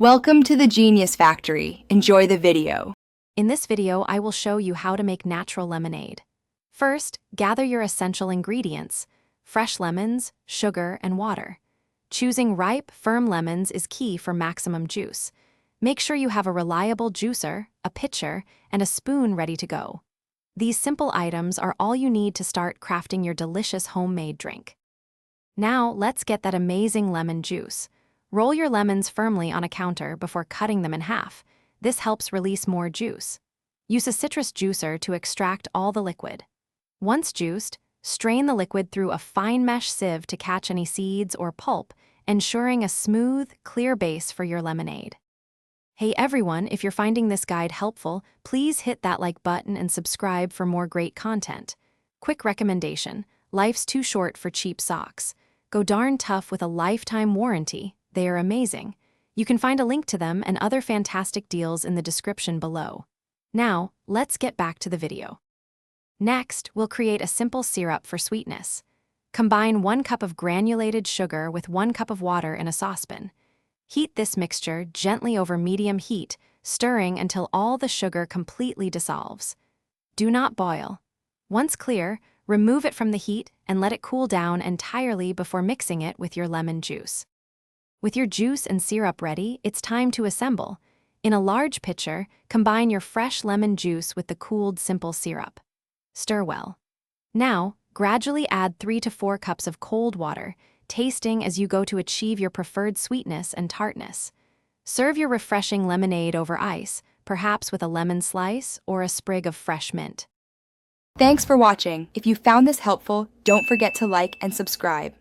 Welcome to the Genius Factory. Enjoy the video. In this video, I will show you how to make natural lemonade. First, gather your essential ingredients: fresh lemons, sugar, and water. Choosing ripe, firm lemons is key for maximum juice. Make sure you have a reliable juicer, a pitcher, and a spoon ready to go. These simple items are all you need to start crafting your delicious homemade drink. Now, let's get that amazing lemon juice. Roll your lemons firmly on a counter before cutting them in half. This helps release more juice. Use a citrus juicer to extract all the liquid. Once juiced, strain the liquid through a fine mesh sieve to catch any seeds or pulp, ensuring a smooth, clear base for your lemonade. Hey everyone, if you're finding this guide helpful, please hit that like button and subscribe for more great content. Quick recommendation: life's too short for cheap socks. Go darn tough with a lifetime warranty. They are amazing. You can find a link to them and other fantastic deals in the description below. Now, let's get back to the video. Next, we'll create a simple syrup for sweetness. Combine 1 cup of granulated sugar with 1 cup of water in a saucepan. Heat this mixture gently over medium heat, stirring until all the sugar completely dissolves. Do not boil. Once clear, remove it from the heat and let it cool down entirely before mixing it with your lemon juice. With your juice and syrup ready, it's time to assemble. In a large pitcher, combine your fresh lemon juice with the cooled simple syrup. Stir well. Now, gradually add 3 to 4 cups of cold water, tasting as you go to achieve your preferred sweetness and tartness. Serve your refreshing lemonade over ice, perhaps with a lemon slice or a sprig of fresh mint. Thanks for watching. If you found this helpful, don't forget to like and subscribe.